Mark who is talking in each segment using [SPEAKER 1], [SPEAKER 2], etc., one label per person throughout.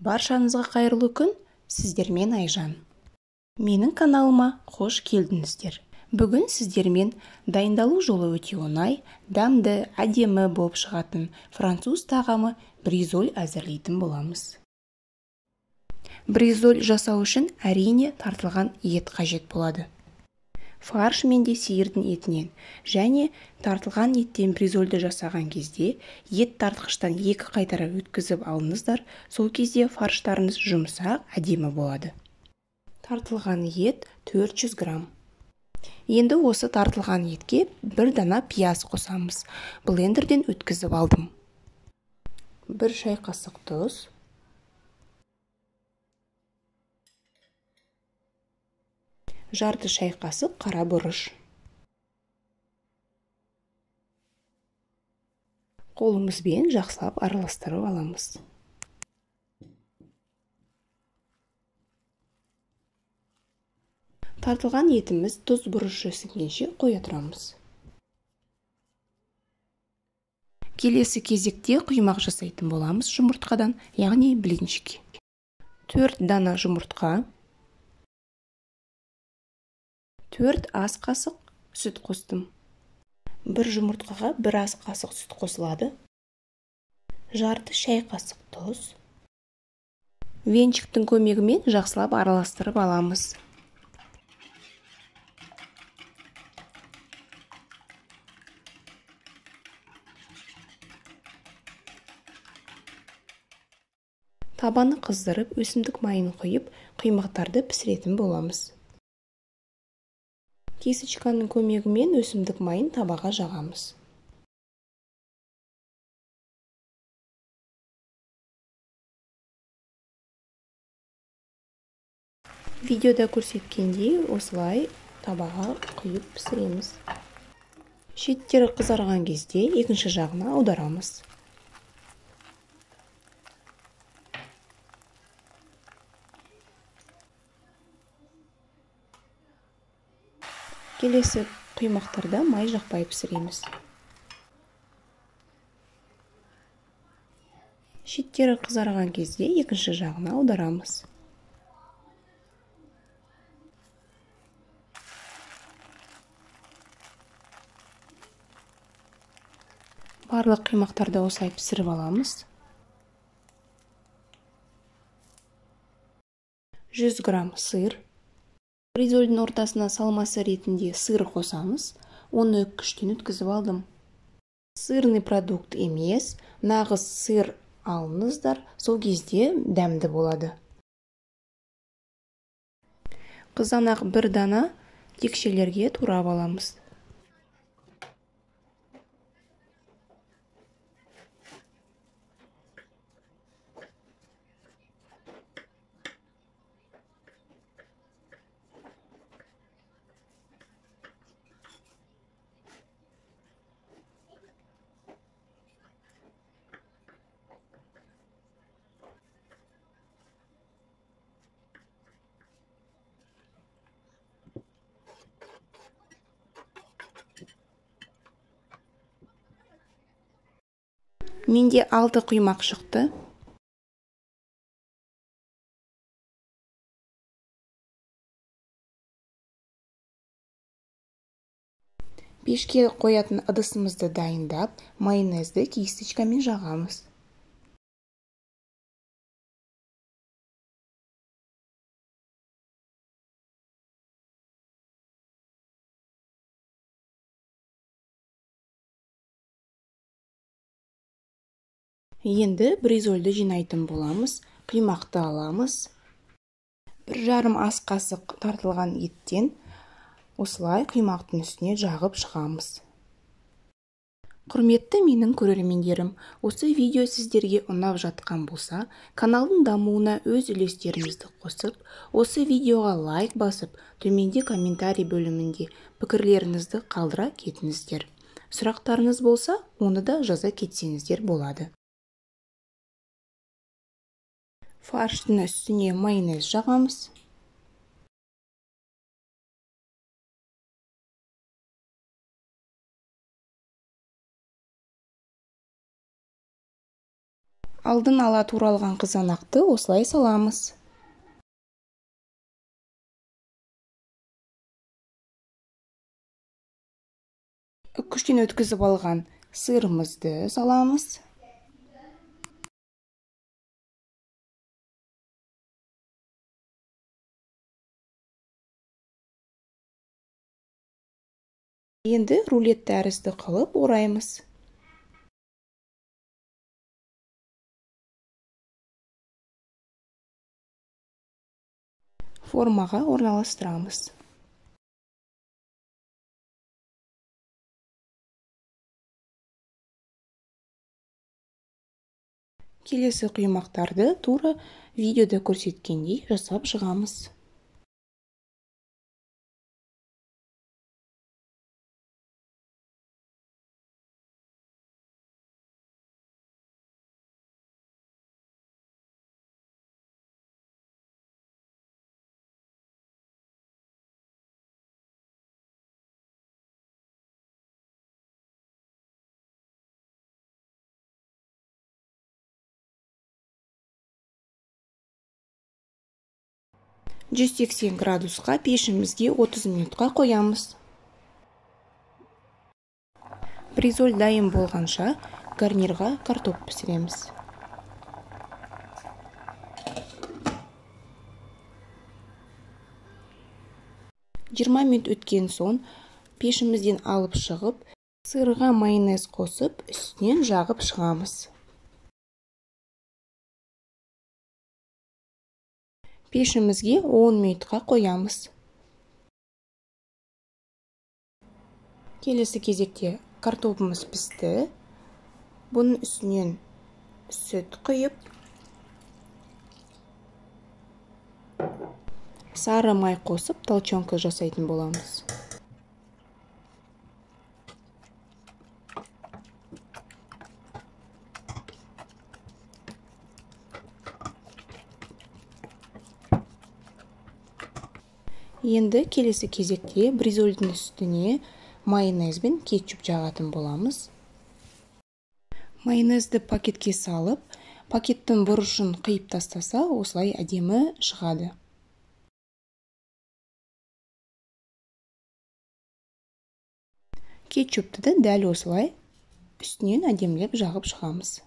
[SPEAKER 1] Баршаңызға қайырлы күн, сіздермен Айжан. Менің каналыма қош келдіңіздер. Бүгін сіздермен дайындалу жолы өте оңай, дәмді, әдемі болып шығатын француз тағамы бризоль әзірлейтін боламыз. Бризоль жасау үшін әрине тартылған ет қажет болады. Фарш менде сиырдың етінен және тартылған еттен бризольді жасаған кезде ет тартқыштан 2 қайтара өткізіп алыңыздар, сол кезде фарштарыңыз жұмсақ, әдемі болады. Тартылған ет 400 грамм. Енді осы тартылған етке 1 дана пияз қосамыз. Блендерден өткізіп алдым. 1 шай қасық тұз, жарты шай қасық қара бұрыш. Қолымызбен жақсылап араластырып аламыз. Тартылған етіміз тұз бұрышы сіңгенше қоя тұрамыз. Келесі кезекте құймақ жасайтын боламыз жұмыртқадан, яғни блинчики. 4 дана жұмыртқа, 4 ас қасық сүт қостым. 1 жұмыртқаға 1 ас қасық сүт қосылады. Жарты шай қасық тұз. Венчиктің көмегімен жақсылап араластырып аламыз. Табаны қыздырып, өсімдік майын құйып, құймақтарды пісіретін боламыз. Кесічканың көмегімен өсімдік майын табаға жағамыз. Видеода көрсеткендей осылай табаға құйып пісіреміз. Шеттері қызарған кезде екінші жағына аударамыз. Келесі құймақтарда май жақпай пісіреміз. Шеттері қызарған кезде екінші жағына аударамыз. Барлық құймақтарды осылай пісіріп аламыз. 100 грамм сыр. Бризольдің ортасына салмасы ретінде сыр қосамыз. Оны күштен өткізіп алдым. Сырный продукт емес, нағыз сыр алыңыздар, сол кезде дәмді болады. Қызанақ 1 дана текшелерге турап аламыз. Менде 6 құймақ шықты. Пешке қоятын ыдысымызды дайындап, майонезді кисточкамен жағамыз. Енді бризольді жинайтын боламыз. Құймақты аламыз. 1,5 ас қасық тартылған еттен осылай құймақтың үстіне жағып шығамыз. Құрметті менің көрермендерім, осы видео сіздерге ұнап жатқан болса, каналдың дамуына өз үлестеріңізді қосып, осы видеоға лайк басып, төменде комментарий бөлімінде пікірлеріңізді қалдыра кетіңіздер. Сұрақтарыңыз болса, оны да жаза кетсеңіздер болады. Фарштың үстіне майонез жағамыз. Алдын ала туралған қызанақты осылай саламыз. Күштен өткізіп алған сырымызды саламыз. Енді рулет тәрізді қылып ораймыз. Формаға орналастырамыз. Келесі құймақтарды тура видеода көрсеткендей жасап шығамыз. «180 градусқа пешімізге 30 минутқа қоямыз. Бризоль дайын болғанша гарнирға картоп пісіреміз. «20 минут өткен соң пешімізден алып шығып, сырға майонез қосып, үстінен жағып шығамыз. Пешімізге 10 минутқа қоямыз. Келесі кезекте картопымыз пісті. Бұның үстінен сүт құйып, сары май қосып, толчонка жасайтын боламыз. Енді келесі кезекте бризольдің үстіне майонез бен кетчуп жағатын боламыз. Майонезді пакетке салып, пакеттің бұрышын қиып тастаса, осылай әдемі шығады. Кетчупты да дәл осылай үстінен әдемілеп жағып шығамыз.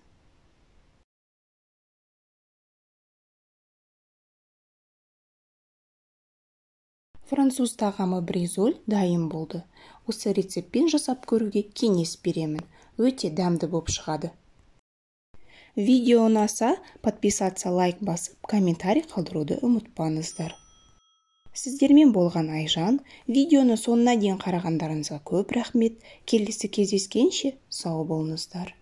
[SPEAKER 1] Француз тағамы бризоль дайын болды. Осы рецептпен жасап көруге кеңес беремін. Өте дәмді болып шығады. Видео ұнаса, подписаться, лайк басып, комментарий қалдыруды ұмытпаңыздар. Сіздермен болған Айжан. Видеоны соңына дейін қарағандарыңызға көп рахмет. Келесі кездескенше сау болыңыздар.